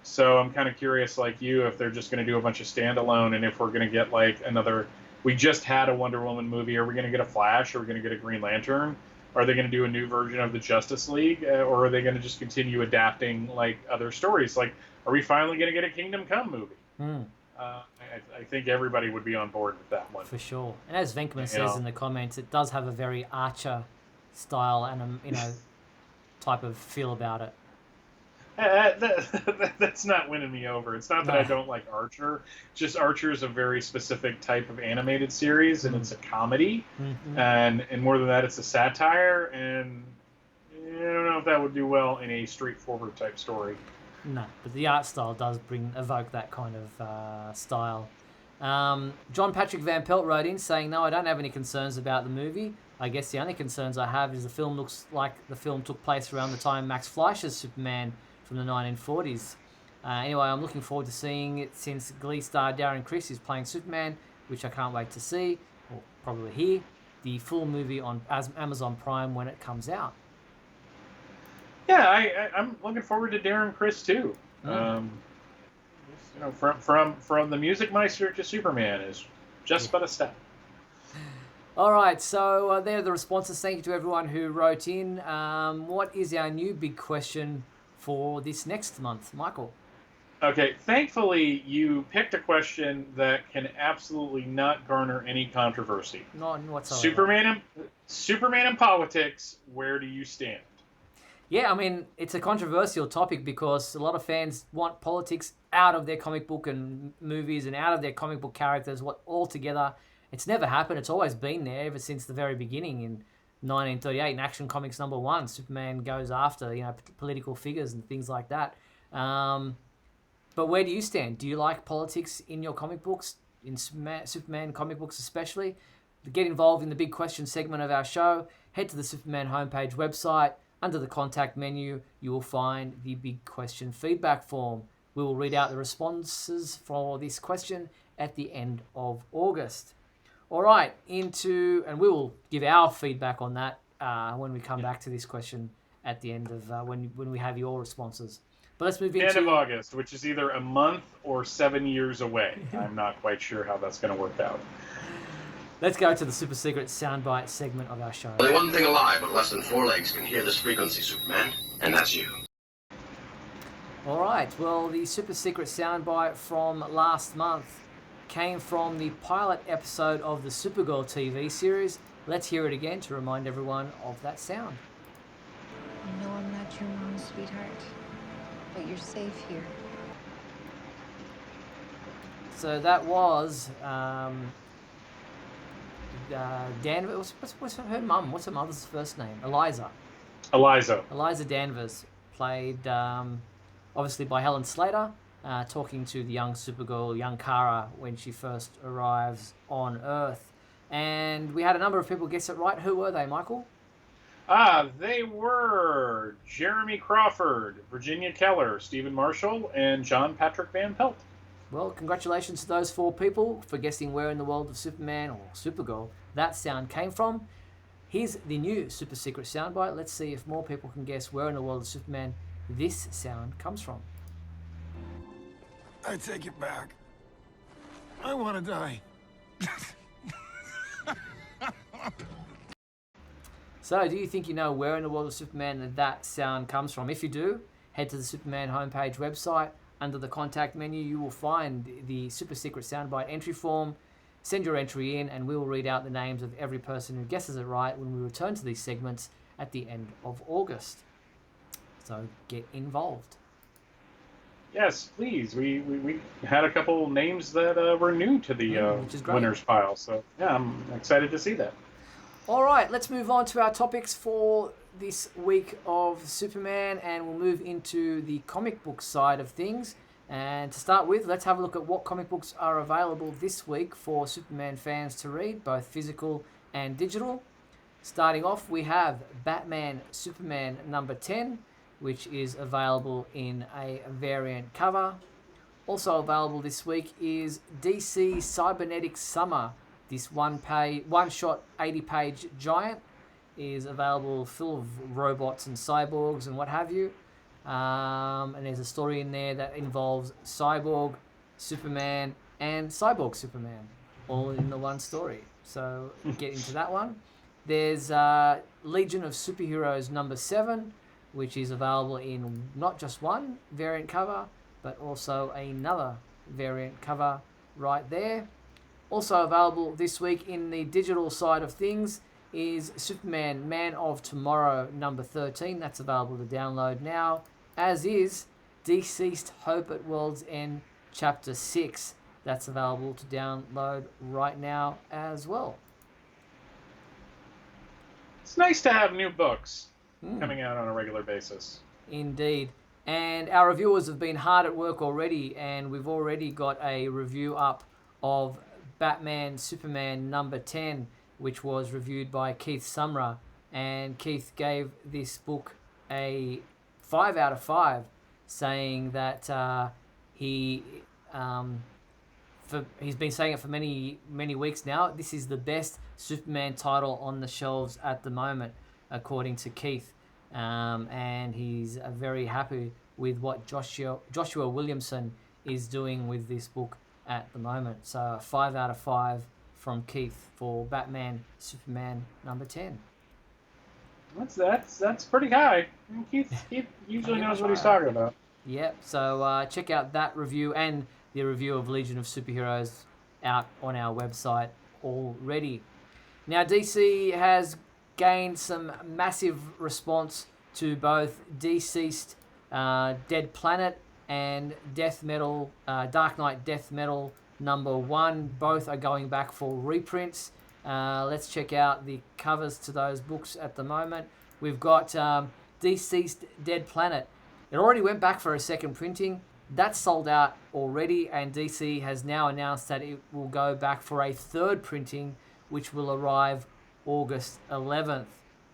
Speaker 2: So I'm kind of curious, like you, if they're just going to do a bunch of standalone, and if we're going to get like another. We just had a Wonder Woman movie. Are we going to get a Flash? Are we going to get a Green Lantern? Are they going to do a new version of the Justice League? Or are they going to just continue adapting like other stories? Like, are we finally going to get a Kingdom Come movie? I think everybody would be on board with that one.
Speaker 1: For sure. And as Venkman says in the comments, it does have a very Archer style and type of feel about it.
Speaker 2: That's not winning me over. It's not that I don't like Archer. Just Archer is a very specific type of animated series, and it's a comedy. And more than that, it's a satire. And I don't know if that would do well in a straightforward type story.
Speaker 1: No, but the art style does evoke that kind of style. John Patrick Van Pelt wrote in saying, "No, I don't have any concerns about the movie. I guess the only concerns I have is the film looks like the film took place around the time Max Fleischer's Superman from the 1940s. Anyway, I'm looking forward to seeing it since Glee star Darren Criss is playing Superman, which I can't wait to see, or probably hear, the full movie on Amazon Prime when it comes out.
Speaker 2: Yeah, I'm looking forward to Darren Criss too. From the Music Meister to Superman is just but a step.
Speaker 1: All right, so there are the responses. Thank you to everyone who wrote in. What is our new big question for this next month, Michael?
Speaker 2: Okay, thankfully you picked a question that can absolutely not garner any controversy.
Speaker 1: Not whatsoever.
Speaker 2: Superman and politics, where do you stand?
Speaker 1: Yeah, I mean, it's a controversial topic because a lot of fans want politics out of their comic book and movies and out of their comic book characters altogether. It's never happened. It's always been there ever since the very beginning in 1938 in Action Comics #1. Superman goes after, political figures and things like that. But where do you stand? Do you like politics in your comic books, in Superman comic books especially? To get involved in the big question segment of our show, head to the Superman homepage website. Under the contact menu, you will find the big question feedback form. We will read out the responses for this question at the end of August. All right, and we will give our feedback on that when we come back to this question at the end of when we have your responses. But let's move into
Speaker 2: end of August, which is either a month or 7 years away. I'm not quite sure how that's going to work out.
Speaker 1: Let's go to the super secret soundbite segment of our show.
Speaker 13: Only one thing alive with less than 4 legs can hear this frequency, Superman, and that's you.
Speaker 1: All right, well, the super secret soundbite from last month came from the pilot episode of the Supergirl TV series. Let's hear it again to remind everyone of that sound.
Speaker 14: I know I'm not your mom, sweetheart, but you're safe here.
Speaker 1: So that was Danvers. What's her mum? What's her mother's first name? Eliza. Eliza Danvers, played obviously by Helen Slater, talking to the young Supergirl, young Kara, when she first arrives on Earth. And we had a number of people guess it right. Who were they, Michael?
Speaker 2: They were Jeremy Crawford, Virginia Keller, Stephen Marshall, and John Patrick Van Pelt.
Speaker 1: Well, congratulations to those 4 people for guessing where in the world of Superman or Supergirl that sound came from. Here's the new super secret soundbite. Let's see if more people can guess where in the world of Superman this sound comes from.
Speaker 15: I take it back. I want to die.
Speaker 1: So, do you think you know where in the world of Superman that sound comes from? If you do, head to the Superman homepage website. Under the contact menu, you will find the super secret soundbite entry form. Send your entry in, and we will read out the names of every person who guesses it right when we return to these segments at the end of August. So, get involved.
Speaker 2: Yes, please. We had a couple names that were new to the winners pile, so yeah, I'm excited to see that.
Speaker 1: All right, let's move on to our topics for this week of Superman, and we'll move into the comic book side of things. And to start with, let's have a look at what comic books are available this week for Superman fans to read, both physical and digital. Starting off, we have Batman Superman #10, which is available in a variant cover. Also available this week is DC Cybernetic Summer. This one-shot 80-page giant is available, full of robots and cyborgs and what have you. And there's a story in there that involves Cyborg, Superman, and Cyborg Superman, all in the one story. So get into that one. There's Legion of Superheroes #7, which is available in not just one variant cover, but also another variant cover right there. Also available this week in the digital side of things is Superman Man of Tomorrow #13. That's available to download now, as is Deceased Hope at World's End Chapter 6. That's available to download right now as well.
Speaker 2: It's nice to have new books coming out on a regular basis.
Speaker 1: Indeed. And our reviewers have been hard at work already, and we've already got a review up of Batman Superman #10, which was reviewed by Keith Sumra, and Keith gave this book a 5 out of 5. saying that he's been saying it for many weeks now. This is the best Superman title on the shelves at the moment, according to Keith, and he's very happy with what Joshua Williamson is doing with this book at the moment. So a 5 out of 5 from Keith for Batman Superman number 10.
Speaker 2: That's pretty high. Keith usually knows what he's talking about.
Speaker 1: Yep. So check out that review and the review of Legion of Superheroes out on our website already. Now, DC has gained some massive response to both Deceased, Dead Planet, and Death Metal, Dark Knight Death Metal number 1. Both are going back for reprints. Let's check out the covers to those books at the moment. We've got Deceased, Dead Planet. It already went back for a second printing. That's sold out already, and DC has now announced that it will go back for a third printing, which will arrive August 11th.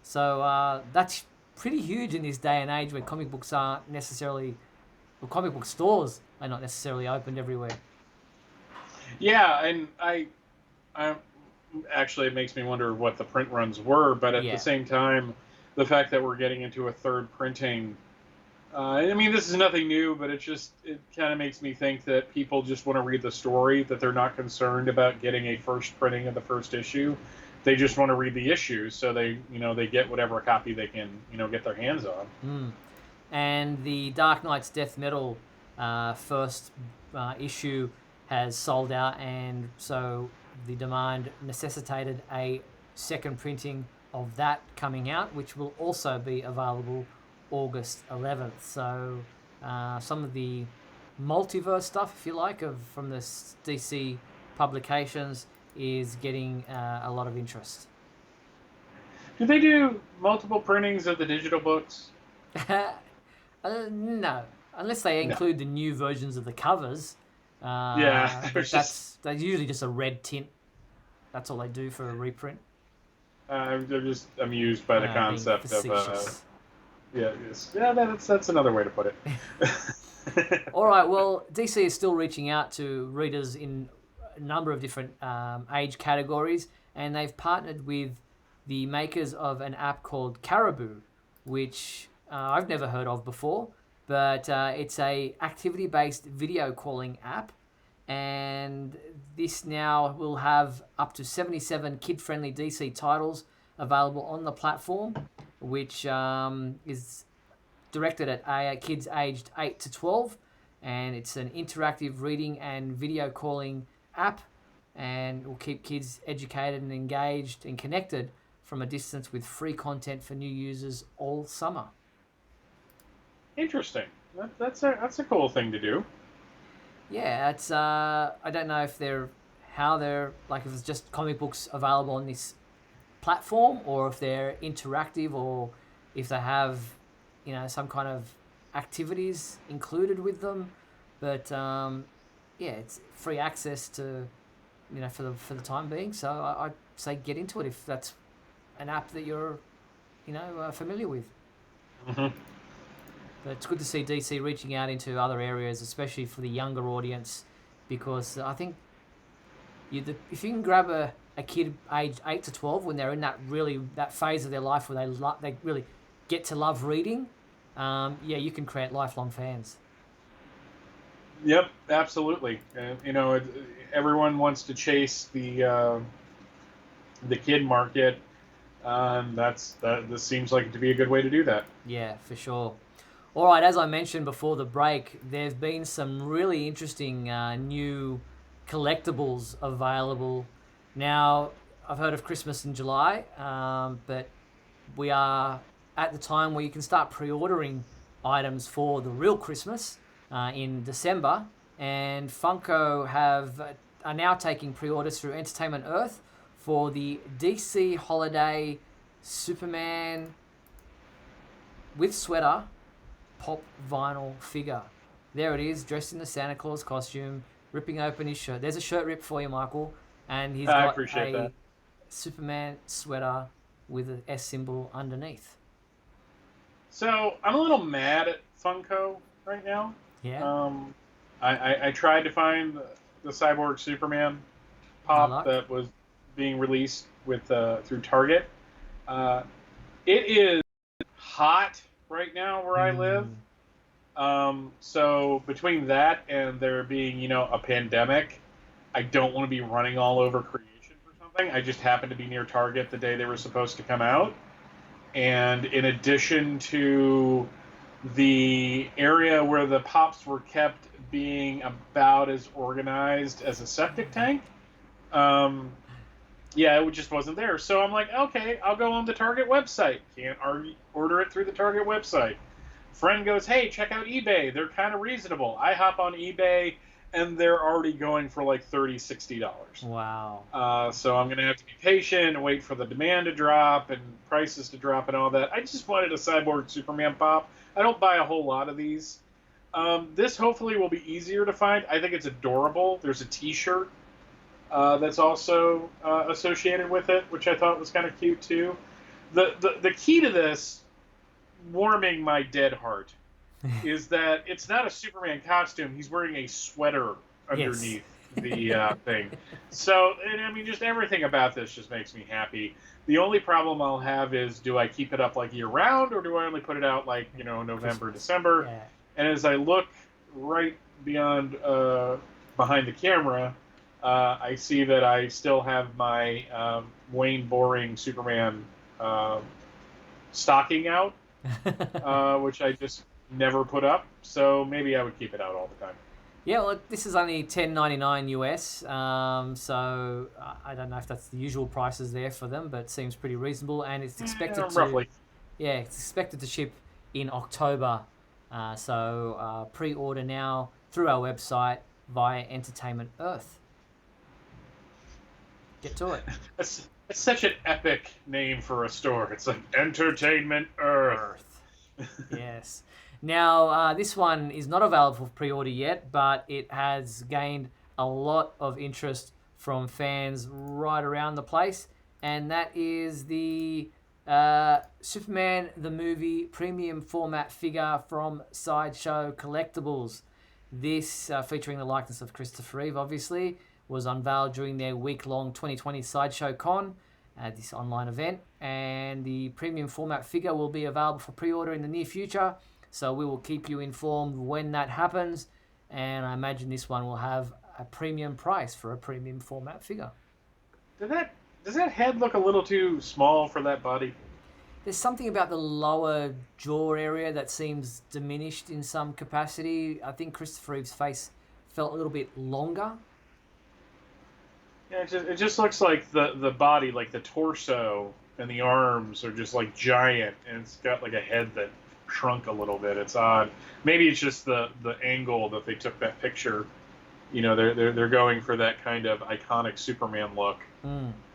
Speaker 1: So that's pretty huge in this day and age when comic books aren't necessarily, or comic book stores are not necessarily opened everywhere.
Speaker 2: Yeah, and I actually, it makes me wonder what the print runs were, but at the same time, the fact that we're getting into a third printing, I mean, this is nothing new, but it kind of makes me think that people just want to read the story, that they're not concerned about getting a first printing of the first issue. They just want to read the issue, so they get whatever copy they can, get their hands on.
Speaker 1: And the Dark Knight's Death Metal first issue has sold out, and so the demand necessitated a second printing of that coming out, which will also be available August 11th. So some of the multiverse stuff, if you like, from the DC publications is getting a lot of interest.
Speaker 2: Do they do multiple printings of the digital books?
Speaker 1: No, unless they include the new versions of the covers. That's usually just a red tint. That's all they do for a reprint.
Speaker 2: I'm just amused by the concept of. That's another way to put it.
Speaker 1: All right. Well, DC is still reaching out to readers in a number of different age categories, and they've partnered with the makers of an app called Caribou, which I've never heard of before, but it's a activity-based video calling app, and this now will have up to 77 kid-friendly DC titles available on the platform, which is directed at kids aged 8 to 12, and it's an interactive reading and video calling app, and will keep kids educated and engaged and connected from a distance with free content for new users all summer.
Speaker 2: Interesting. That's a cool thing to do.
Speaker 1: Yeah, it's I don't know if if it's just comic books available on this platform, or if they're interactive, or if they have some kind of activities included with them. But it's free access to for the time being. So I'd say get into it if that's an app that you're familiar with.
Speaker 2: Mm-hmm.
Speaker 1: But it's good to see DC reaching out into other areas, especially for the younger audience, because I think if you can grab a kid aged 8 to 12 when they're in that phase of their life where they really get to love reading, you can create lifelong fans.
Speaker 2: Yep, absolutely. Everyone wants to chase the kid market. This seems like to be a good way to do that.
Speaker 1: Yeah, for sure. All right, as I mentioned before the break, there's been some really interesting new collectibles available. Now, I've heard of Christmas in July, but we are at the time where you can start pre-ordering items for the real Christmas in December, and Funko are now taking pre-orders through Entertainment Earth for the DC Holiday Superman with sweater pop vinyl figure. There it is, dressed in the Santa Claus costume, ripping open his shirt. There's a shirt rip for you, Michael, and he's got a Superman sweater with an S symbol underneath.
Speaker 2: So I'm a little mad at Funko right now.
Speaker 1: Yeah.
Speaker 2: I tried to find the Cyborg Superman Pop that was being released with through Target. It is hot right now where I live. So between that and there being, a pandemic, I don't want to be running all over creation for something. I just happened to be near Target the day they were supposed to come out. And in addition to the area where the pops were kept being about as organized as a septic tank, it just wasn't there. So I'm like, okay, I'll go on the Target website. Can't order it through the Target website. Friend goes, hey, check out eBay. They're kind of reasonable. I hop on eBay, and they're already going for like $30, $60.
Speaker 1: Wow.
Speaker 2: So I'm going to have to be patient and wait for the demand to drop and prices to drop and all that. I just wanted a Cyborg Superman Pop. I don't buy a whole lot of these. This hopefully will be easier to find. I think it's adorable. There's a T-shirt that's also associated with it, which I thought was kind of cute too. The key to this, warming my dead heart, is that it's not a Superman costume. He's wearing a sweater underneath the thing. So, and I mean, just everything about this just makes me happy. The only problem I'll have is, do I keep it up like year round, or do I only put it out like, November, December?
Speaker 1: Yeah.
Speaker 2: And as I look right beyond, behind the camera, I see that I still have my Wayne Boring Superman stocking out, which I just never put up. So maybe I would keep it out all the time.
Speaker 1: Yeah, well, this is only $10.99 US, so I don't know if that's the usual prices there for them, but it seems pretty reasonable, and it's expected
Speaker 2: roughly.
Speaker 1: It's expected to ship in October. So pre-order now through our website via Entertainment Earth. Get to it.
Speaker 2: It's such an epic name for a store. It's like Entertainment Earth.
Speaker 1: Yes. Now, this one is not available for pre-order yet, but it has gained a lot of interest from fans right around the place, and that is the Superman the Movie premium format figure from Sideshow Collectibles. This, featuring the likeness of Christopher Reeve, obviously, was unveiled during their week-long 2020 Sideshow Con, this online event, and the premium format figure will be available for pre-order in the near future, so we will keep you informed when that happens, and I imagine this one will have a premium price for a premium format figure.
Speaker 2: Does that head look a little too small for that body?
Speaker 1: There's something about the lower jaw area that seems diminished in some capacity. I think Christopher Reeve's face felt a little bit longer.
Speaker 2: Yeah, it just looks like the body, like the torso and the arms are just like giant, and it's got like a head that shrunk a little bit. It's odd. Maybe it's just the angle that they took that picture. They're going for that kind of iconic Superman look.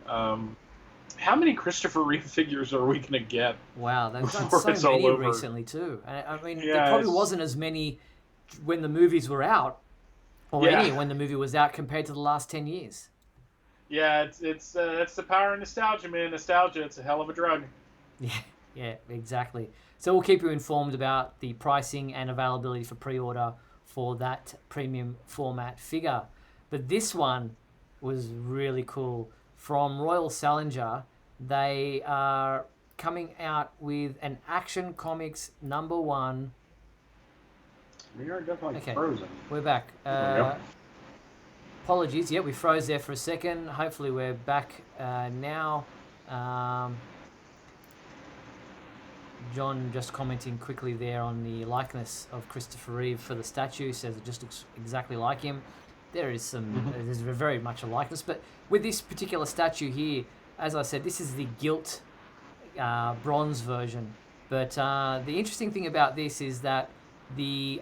Speaker 2: How many Christopher Reeve figures are we going to get?
Speaker 1: Wow, they've done so many recently too. I mean, there probably wasn't as many when the movies were out, or any when the movie was out compared to the last 10 years.
Speaker 2: Yeah, it's the power of nostalgia, man. Nostalgia, it's a hell of a drug.
Speaker 1: Yeah, exactly. So we'll keep you informed about the pricing and availability for pre-order for that premium format figure. But this one was really cool. From Royal Salinger, they are coming out with an Action Comics #1.
Speaker 2: We are definitely frozen.
Speaker 1: We're back. Apologies. Yeah, we froze there for a second. Hopefully we're back now. John just commenting quickly there on the likeness of Christopher Reeve for the statue, says it just looks exactly like him. There's very much a likeness, but with this particular statue here, as I said, this is the gilt bronze version. But the interesting thing about this is that the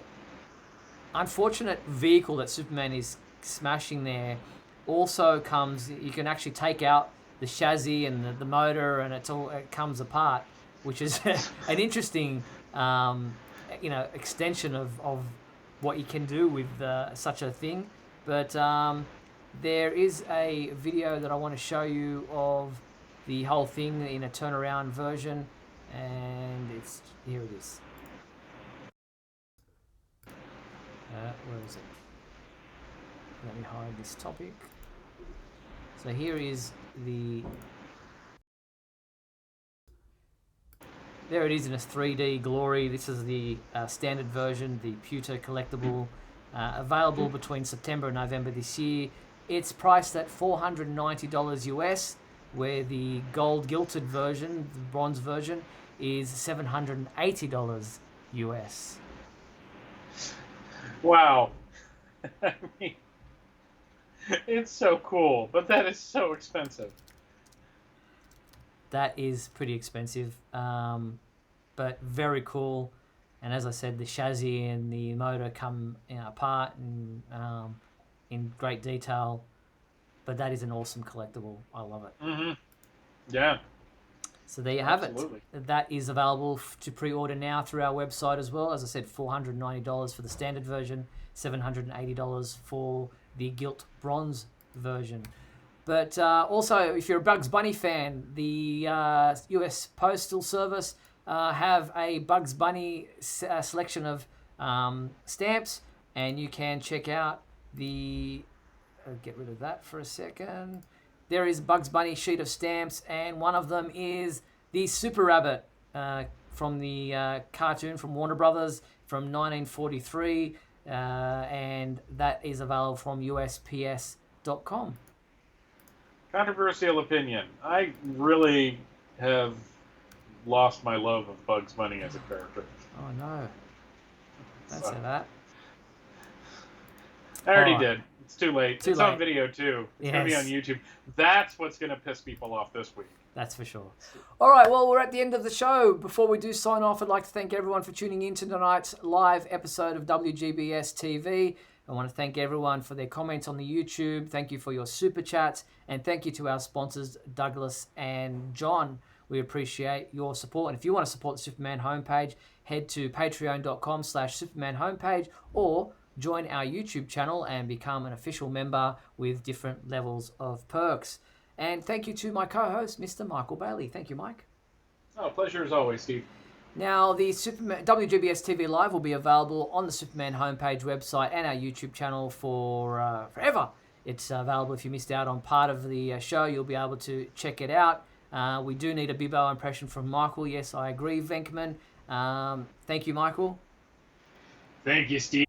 Speaker 1: unfortunate vehicle that Superman is smashing there also comes, you can actually take out the chassis and the motor, and it comes apart, which is an interesting extension of what you can do with such a thing. But there is a video that I want to show you of the whole thing in a turnaround version, and here it is. Where is it? Let me hide this topic. So here is the... There it is in its 3D glory. This is the standard version, the pewter collectible, available between September and November this year. It's priced at $490 US, where the gold gilded version, the bronze version, is $780 US.
Speaker 2: Wow. I mean, it's so cool, but that is so expensive.
Speaker 1: That is pretty expensive, but very cool. And as I said, the chassis and the motor come apart and in great detail. But that is an awesome collectible. I love it.
Speaker 2: Mm-hmm. Yeah.
Speaker 1: So there you have it. That is available to pre-order now through our website as well. As I said, $490 for the standard version, $780 for the gilt bronze version. But also, if you're a Bugs Bunny fan, the US Postal Service have a Bugs Bunny selection of stamps, and you can check out the... get rid of that for a second. There is Bugs Bunny sheet of stamps, and one of them is the Super Rabbit from the cartoon from Warner Brothers from 1943, and that is available from USPS.com.
Speaker 2: Controversial opinion. I really have lost my love of Bugs Bunny as a character.
Speaker 1: Oh no. Don't say that.
Speaker 2: I already did. It's too late. It's
Speaker 1: late.
Speaker 2: on video too. It's going to be
Speaker 1: Yes.
Speaker 2: on YouTube. That's what's going to piss people off this week.
Speaker 1: That's for sure. All right, well, we're at the end of the show. Before we do sign off, I'd like to thank everyone for tuning in to tonight's live episode of WGBS TV. I want to thank everyone for their comments on the YouTube. Thank you for your super chats. And thank you to our sponsors, Douglas and John. We appreciate your support. And if you want to support the Superman homepage, head to patreon.com/Superman homepage or join our YouTube channel and become an official member with different levels of perks. And thank you to my co-host, Mr. Michael Bailey. Thank you, Mike.
Speaker 2: Oh, pleasure as always, Steve.
Speaker 1: Now, the Superman WGBS TV Live will be available on the Superman homepage website and our YouTube channel for forever. It's available if you missed out on part of the show. You'll be able to check it out. We do need a Bibbo impression from Michael. Yes, I agree, Venkman. Thank you, Michael.
Speaker 2: Thank you, Steve.